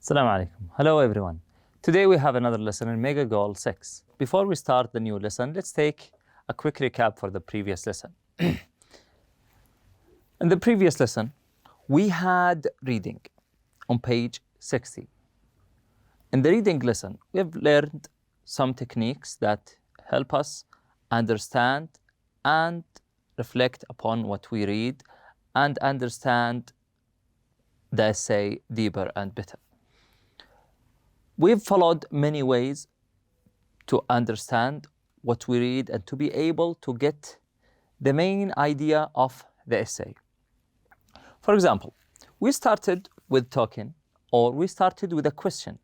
Assalamu alaikum. Hello everyone. Today we have another lesson in Mega Goal 6. Before we start the new lesson, let's take a quick recap for the previous lesson. In the previous lesson, we had reading on page 60. In the reading lesson, we have learned some techniques that help us understand and reflect upon what we read and understand the essay deeper and better. We've followed many ways to understand what we read and to be able to get the main idea of the essay. For example, we started with talking, or we started with a question.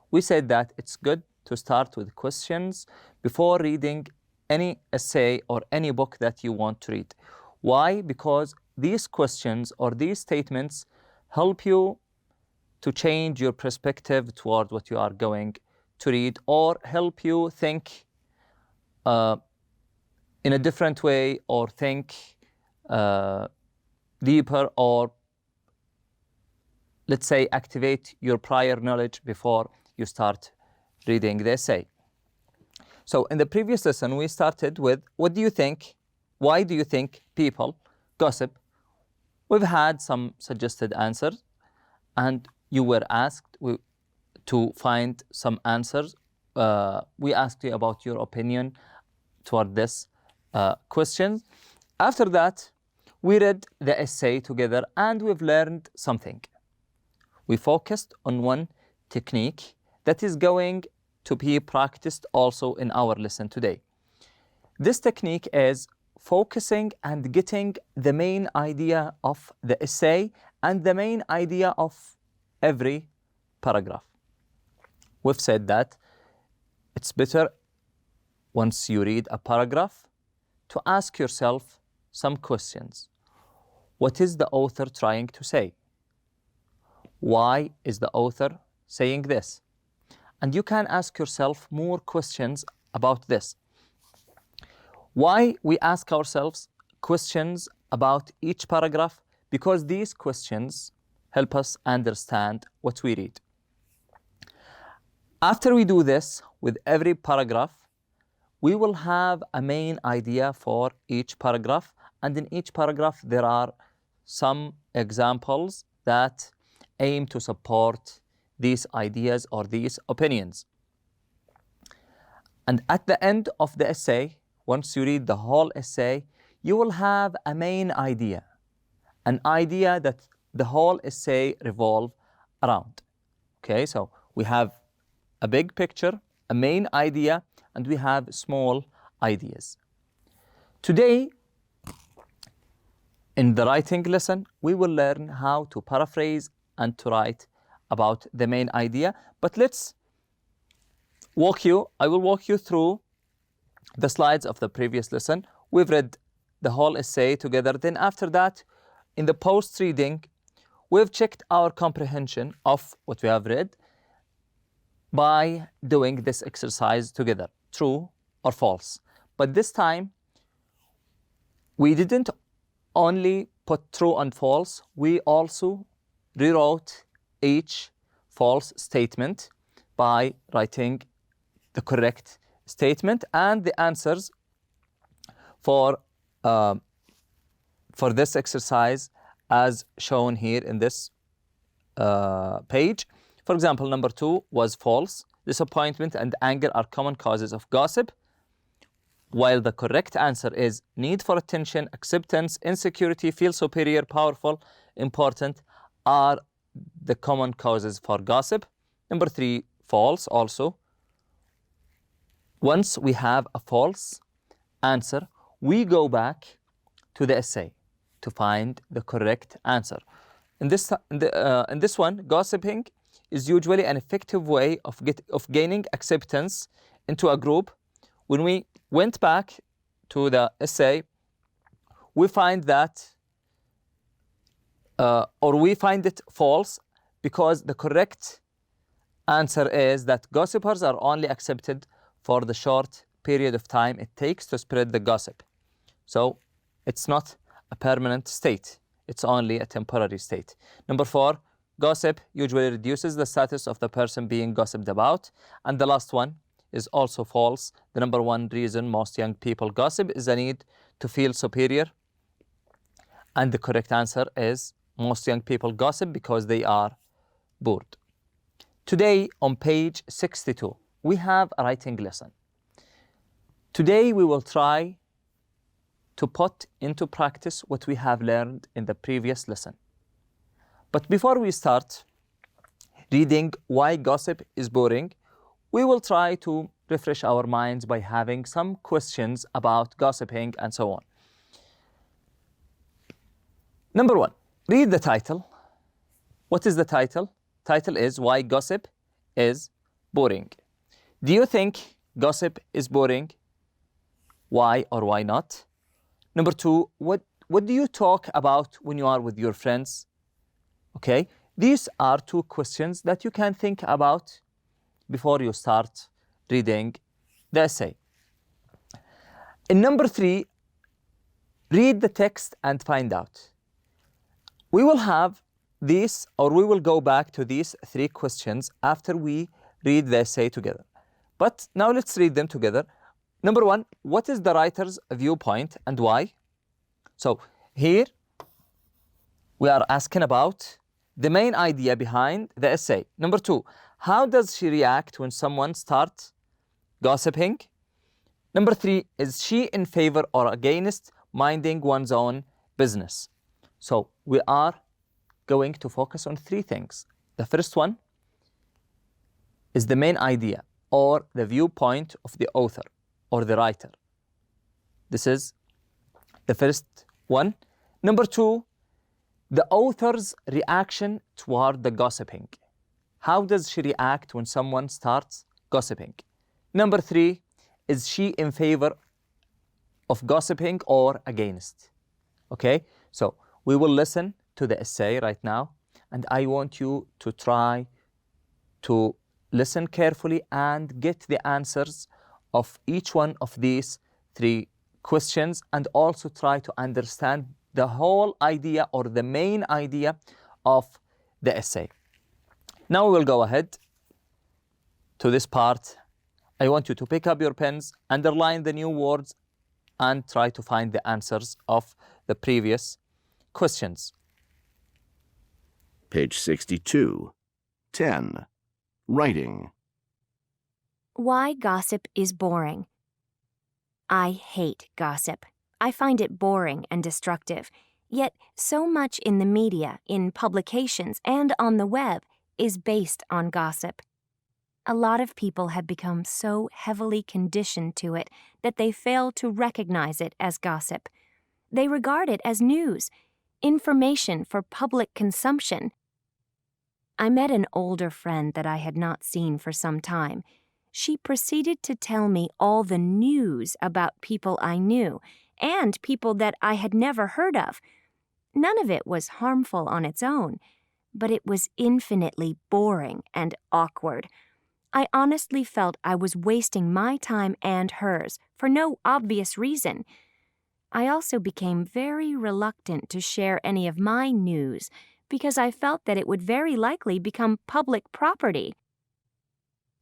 We said that it's good to start with questions before reading any essay or any book that you want to read. Why? Because these questions or these statements help you to change your perspective toward what you are going to read, or help you think in a different way, or think deeper, or let's say activate your prior knowledge before you start reading the essay. So in the previous lesson, we started with, what do you think? Why do you think people gossip? We've had some suggested answers, and you were asked to find some answers. We asked you about your opinion toward this question. After that, we read the essay together and we've learned something. We focused on one technique that is going to be practiced also in our lesson today. This technique is focusing and getting the main idea of the essay and the main idea of every paragraph. We've said that it's better once you read a paragraph to ask yourself some questions. What is the author trying to say? Why is the author saying this? And you can ask yourself more questions about this. Why we ask ourselves questions about each paragraph? Because these questions help us understand what we read. After we do this with every paragraph, we will have a main idea for each paragraph, and in each paragraph there are some examples that aim to support these ideas or these opinions. And at the end of the essay, once you read the whole essay, you will have a main idea, an idea that the whole essay revolve around. Okay, so we have a big picture, a main idea, and we have small ideas. Today, in the writing lesson, we will learn how to paraphrase and to write about the main idea. But I will walk you through the slides of the previous lesson. We've read the whole essay together. Then after that, in the post-reading, we've checked our comprehension of what we have read by doing this exercise together, true or false. But this time, we didn't only put true and false, we also rewrote each false statement by writing the correct statement and the answers for this exercise as shown here in this page. For example, number 2 was false. Disappointment and anger are common causes of gossip, while the correct answer is need for attention, acceptance, insecurity, feel superior, powerful, important are the common causes for gossip. Number 3, false also. Once we have a false answer, we go back to the essay to find the correct answer. In this one, gossiping is usually an effective way of gaining acceptance into a group. When we went back to the essay, we find that, or we find it false, because the correct answer is that gossipers are only accepted for the short period of time it takes to spread the gossip. So it's not a permanent state. It's only a temporary state. Number 4, gossip usually reduces the status of the person being gossiped about. And the last one is also false. The number one reason most young people gossip is the need to feel superior. And the correct answer is most young people gossip because they are bored. Today on page 62, we have a writing lesson. Today we will try to put into practice what we have learned in the previous lesson. But before we start reading why gossip is boring, we will try to refresh our minds by having some questions about gossiping and so on. Number one, read the title. What is the title? Title is Why Gossip is Boring. Do you think gossip is boring? Why or why not? Number two, what do you talk about when you are with your friends? Okay, these are two questions that you can think about before you start reading the essay. In number three, read the text and find out. We will have these, or we will go back to these three questions after we read the essay together. But now let's read them together. Number one, what is the writer's viewpoint and why? So here we are asking about the main idea behind the essay. Number two, how does she react when someone starts gossiping? Number three, is she in favor or against minding one's own business? So we are going to focus on three things. The first one is the main idea or the viewpoint of the author or the writer. This is the first one. Number two, the author's reaction toward the gossiping. How does she react when someone starts gossiping? Number three, is she in favor of gossiping or against? Okay, so we will listen to the essay right now, and I want you to try to listen carefully and get the answers of each one of these three questions, and also try to understand the whole idea or the main idea of the essay. Now we will go ahead to this part. I want you to pick up your pens, underline the new words, and try to find the answers of the previous questions. Page 62. 10. Writing. Why gossip is boring. I hate gossip. I find it boring and destructive. Yet so much in the media, in publications, and on the web is based on gossip. A lot of people have become so heavily conditioned to it that they fail to recognize it as gossip. They regard it as news, information for public consumption. I met an older friend that I had not seen for some time. She proceeded to tell me all the news about people I knew and people that I had never heard of. None of it was harmful on its own, but it was infinitely boring and awkward. I honestly felt I was wasting my time and hers for no obvious reason. I also became very reluctant to share any of my news because I felt that it would very likely become public property.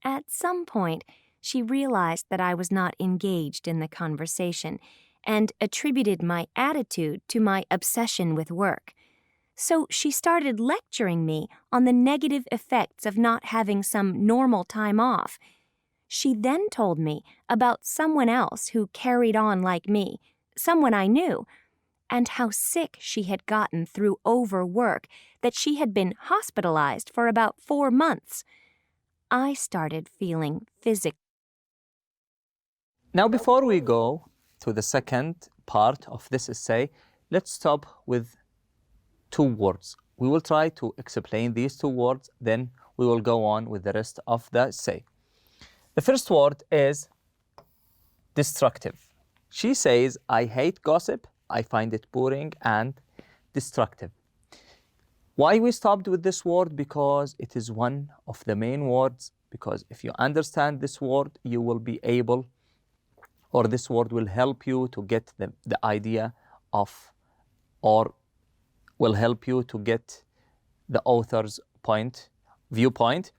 At some point, she realized that I was not engaged in the conversation and attributed my attitude to my obsession with work. So she started lecturing me on the negative effects of not having some normal time off. She then told me about someone else who carried on like me, someone I knew, and how sick she had gotten through overwork, that she had been hospitalized for about 4 months. I started feeling physically. Now, before we go to the second part of this essay, let's stop with 2 words. We will try to explain these 2 words, then we will go on with the rest of the essay. The first word is destructive. She says, I hate gossip, I find it boring and destructive. Why we stopped with this word? Because it is one of the main words, because if you understand this word, you will be able, or this word will help you to get the idea of, or will help you to get the author's viewpoint.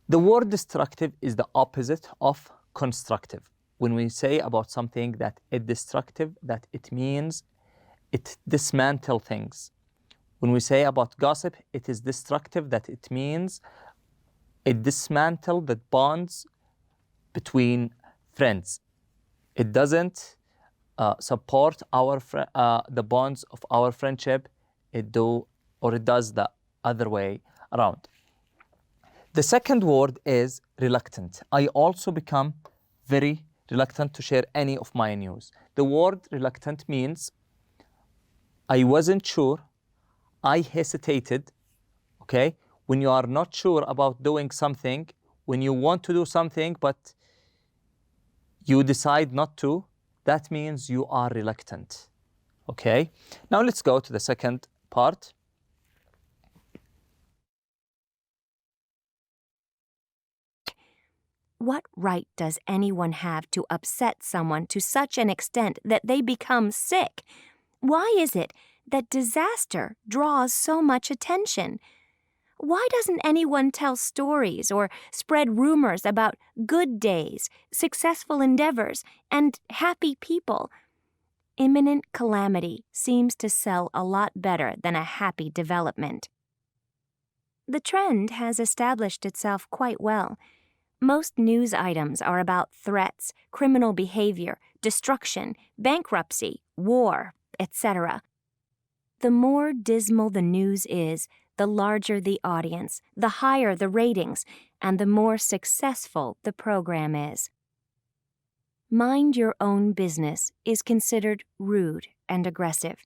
The word destructive is the opposite of constructive. When we say about something that it's destructive, that it means it dismantles things. When we say about gossip, it is destructive, that it means it dismantles the bonds between friends. It doesn't support the bonds of our friendship. It does the other way around. The second word is reluctant. I also become very reluctant to share any of my news. The word reluctant means I wasn't sure, I hesitated, okay? When you are not sure about doing something, when you want to do something but you decide not to, that means you are reluctant, okay? Now let's go to the second part. What right does anyone have to upset someone to such an extent that they become sick? Why is it that disaster draws so much attention? Why doesn't anyone tell stories or spread rumors about good days, successful endeavors, and happy people? Imminent calamity seems to sell a lot better than a happy development. The trend has established itself quite well. Most news items are about threats, criminal behavior, destruction, bankruptcy, war, etc. The more dismal the news is, the larger the audience, the higher the ratings, and the more successful the program is. Mind your own business is considered rude and aggressive.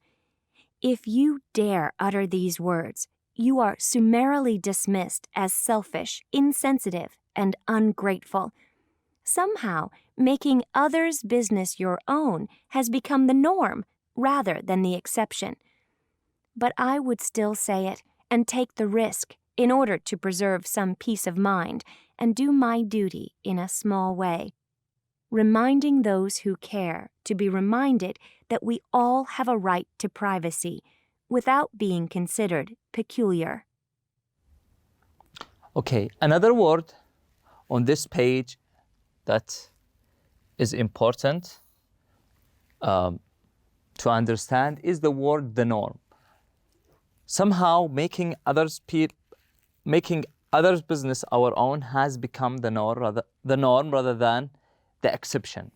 If you dare utter these words, you are summarily dismissed as selfish, insensitive, and ungrateful. Somehow, making others' business your own has become the norm rather than the exception. But I would still say it and take the risk in order to preserve some peace of mind and do my duty in a small way, reminding those who care to be reminded that we all have a right to privacy without being considered peculiar. Okay, another word on this page that is important to understand is the word the norm. Somehow making others' business our own has become the norm rather than the exception.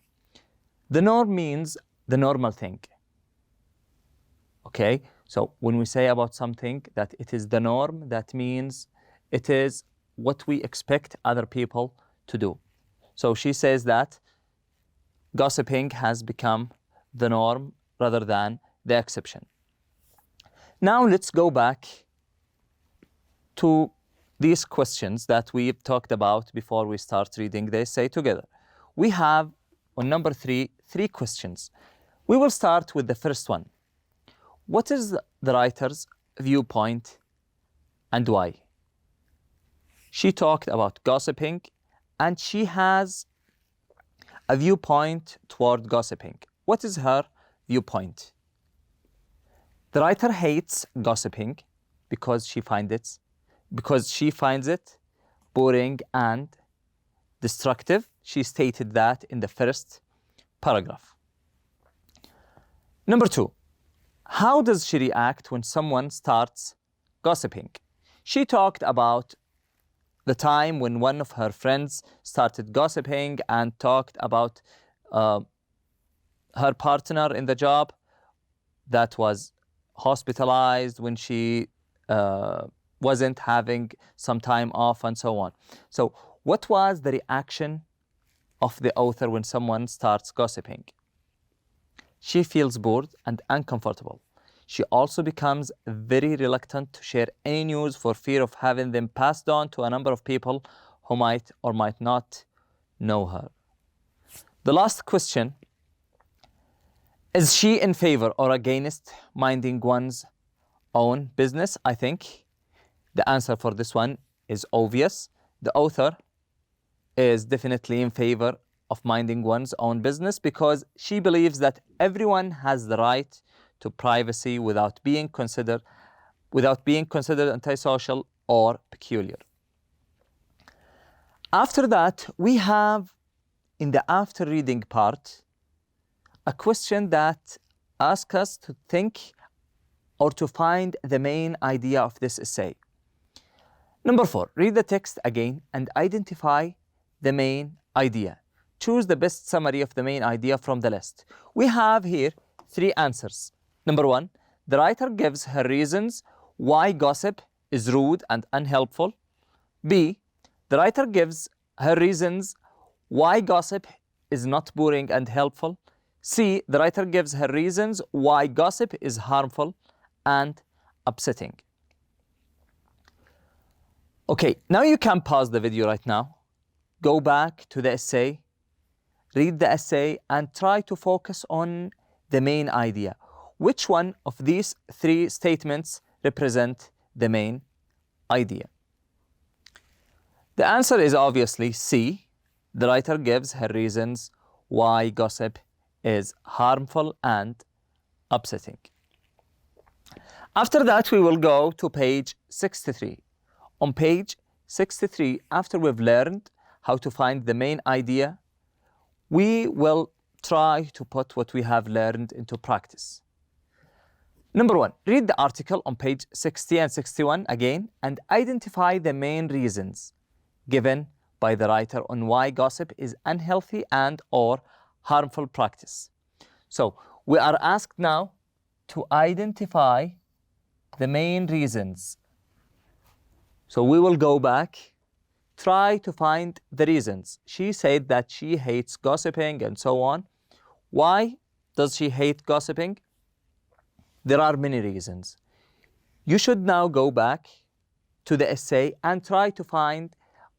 The norm means the normal thing. Okay, so when we say about something that it is the norm, that means it is what we expect other people to do. So she says that gossiping has become the norm rather than the exception. Now let's go back to these questions that we've talked about before we start reading the essay together. We have on number 3, 3 questions. We will start with the first one. What is the writer's viewpoint and why? She talked about gossiping and she has a viewpoint toward gossiping. What is her viewpoint? The writer hates gossiping because she finds it boring and destructive. She stated that in the first paragraph. Number 2, how does she react when someone starts gossiping? She talked about the time when one of her friends started gossiping and talked about her partner in the job that was hospitalized when she wasn't having some time off and so on. So what was the reaction of the author when someone starts gossiping? She feels bored and uncomfortable. She also becomes very reluctant to share any news for fear of having them passed on to a number of people who might or might not know her. The last question, is she in favor or against minding one's own business? I think the answer for this one is obvious. The author is definitely in favor of minding one's own business because she believes that everyone has the right to privacy without being considered antisocial or peculiar. After that, we have in the after reading part a question that asks us to think or to find the main idea of this essay. Number 4, read the text again and identify the main idea. Choose the best summary of the main idea from the list. We have here 3 answers. Number 1, the writer gives her reasons why gossip is rude and unhelpful. B, the writer gives her reasons why gossip is not boring and helpful. C, the writer gives her reasons why gossip is harmful and upsetting. Okay, now you can pause the video right now, go back to the essay, read the essay, and try to focus on the main idea. Which one of these 3 statements represent the main idea? The answer is obviously C. The writer gives her reasons why gossip is harmful and upsetting. After that, we will go to page 63. On page 63, after we've learned how to find the main idea, we will try to put what we have learned into practice. Number 1, read the article on page 60 and 61 again and identify the main reasons given by the writer on why gossip is unhealthy and or harmful practice. So we are asked now to identify the main reasons. So we will go back, try to find the reasons. She said that she hates gossiping and so on. Why does she hate gossiping? There are many reasons. You should now go back to the essay and try to find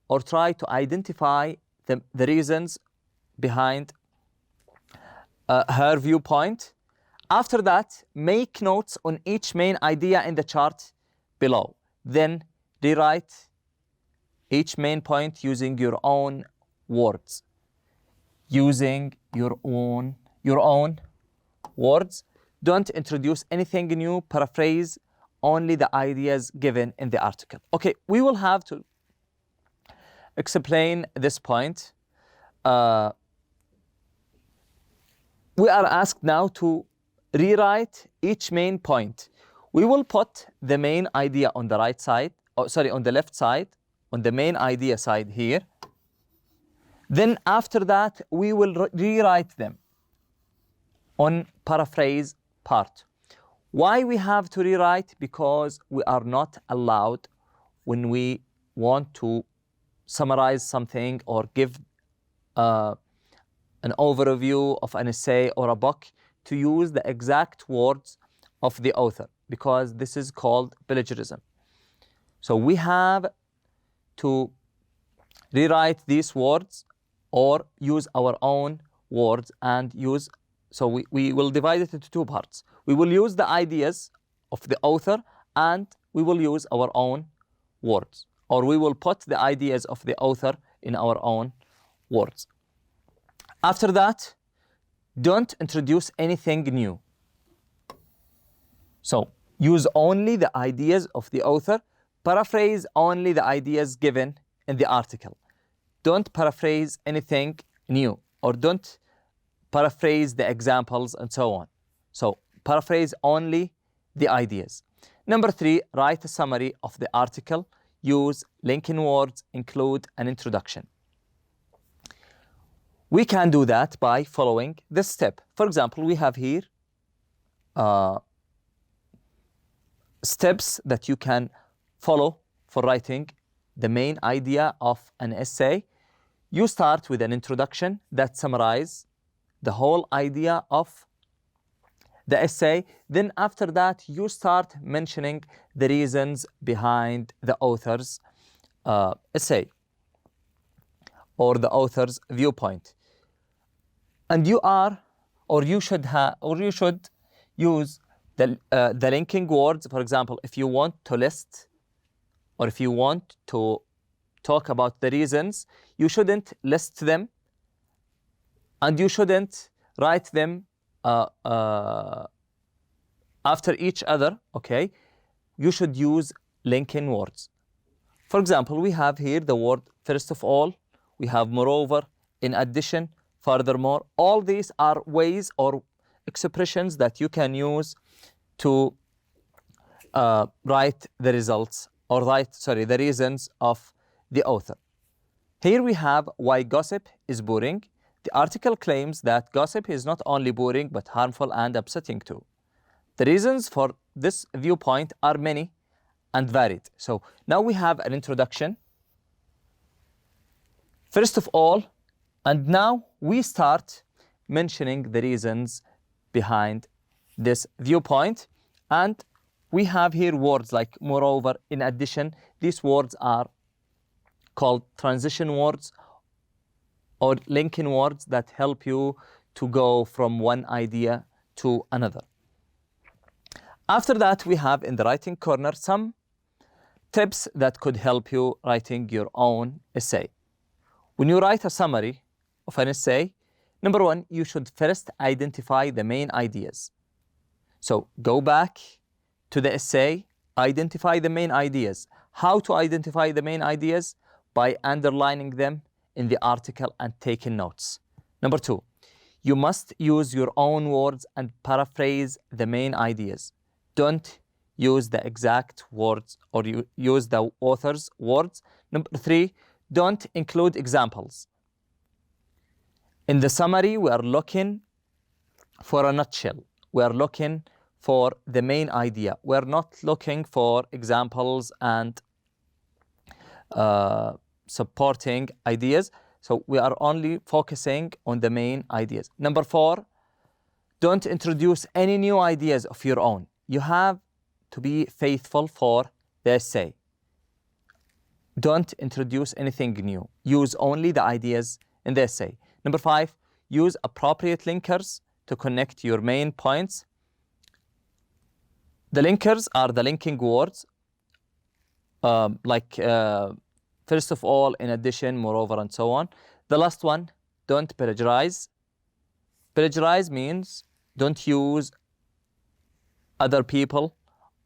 or try to identify the reasons behind her viewpoint. After that, make notes on each main idea in the chart below. Then rewrite each main point using your own words. Using your own words. Don't introduce anything new, paraphrase only the ideas given in the article. Okay, we will have to explain this point. We are asked now to rewrite each main point. We will put the main idea on the right side, on the left side, on the main idea side here. Then after that, we will rewrite them on paraphrase part. Why we have to rewrite? Because we are not allowed, when we want to summarize something or give an overview of an essay or a book, to use the exact words of the author, because this is called plagiarism. So we have to rewrite these words or use our own words and use. So we will divide it into 2 parts. We will use the ideas of the author and we will use our own words, or we will put the ideas of the author in our own words. After that, don't introduce anything new. So use only the ideas of the author, paraphrase only the ideas given in the article. Don't paraphrase anything new, or don't paraphrase the examples and so on. So paraphrase only the ideas. Number 3, write a summary of the article. Use linking words, include an introduction. We can do that by following this step. For example, we have here steps that you can follow for writing the main idea of an essay. You start with an introduction that summarizes the whole idea of the essay. Then after that, you start mentioning the reasons behind the author's essay or the author's viewpoint. And you should use the linking words. For example, if you want to list or if you want to talk about the reasons, you shouldn't list them and you shouldn't write them after each other, okay? You should use linking words. For example, we have here the word first of all, we have moreover, in addition, furthermore. All these are ways or expressions that you can use to write the results or the reasons of the author. Here we have why gossip is boring. The article claims that gossip is not only boring but harmful and upsetting too. The reasons for this viewpoint are many and varied. So now we have an introduction. First of all, and now we start mentioning the reasons behind this viewpoint. And we have here words like moreover, in addition. These words are called transition words or linking words that help you to go from one idea to another. After that, we have in the writing corner some tips that could help you writing your own essay. When you write a summary of an essay, number one, you should first identify the main ideas. So go back to the essay, identify the main ideas. How to identify the main ideas? By underlining them in the article and taking notes. Number two, you must use your own words and paraphrase the main ideas. Don't use the exact words or you use the author's words. Number three, don't include examples. In the summary, we are looking for a nutshell. We are looking for the main idea. We are not looking for examples and supporting ideas. So we are only focusing on the main ideas. Number four, don't introduce any new ideas of your own. You have to be faithful for the essay. Don't introduce anything new. Use only the ideas in the essay. Number five, use appropriate linkers to connect your main points. The linkers are the linking words first of all, in addition, moreover, and so on. The last one, don't plagiarize. Plagiarize means don't use other people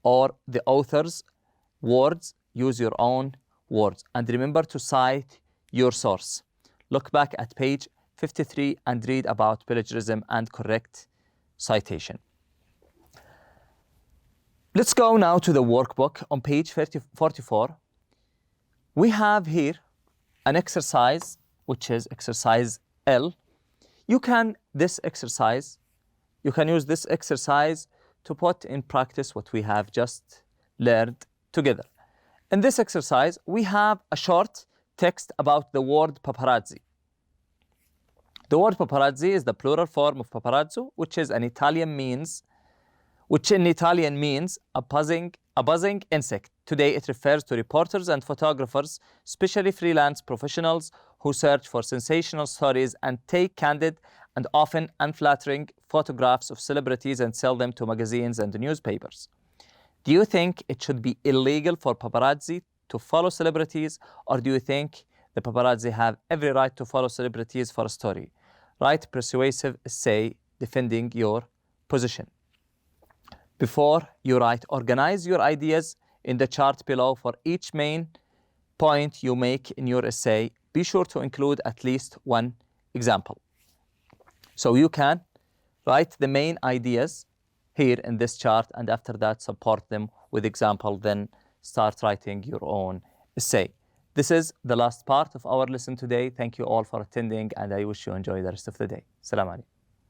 or the author's words, use your own words. And remember to cite your source. Look back at page 53 and read about plagiarism and correct citation. Let's go now to the workbook on page 44. We have here an exercise, which is exercise L. You can use this exercise to put in practice what we have just learned together. In this exercise, we have a short text about the word paparazzi. The word paparazzi is the plural form of paparazzo, which in Italian means a buzzing insect. Today it refers to reporters and photographers, especially freelance professionals who search for sensational stories and take candid and often unflattering photographs of celebrities and sell them to magazines and newspapers. Do you think it should be illegal for paparazzi to follow celebrities, or do you think the paparazzi have every right to follow celebrities for a story? Write persuasive essay defending your position. Before you write, organize your ideas in the chart below for each main point you make in your essay. Be sure to include at least one example. So you can write the main ideas here in this chart, and after that support them with example, then start writing your own essay. This is the last part of our lesson today. Thank you all for attending, and I wish you enjoy the rest of the day. Assalamu alaikum.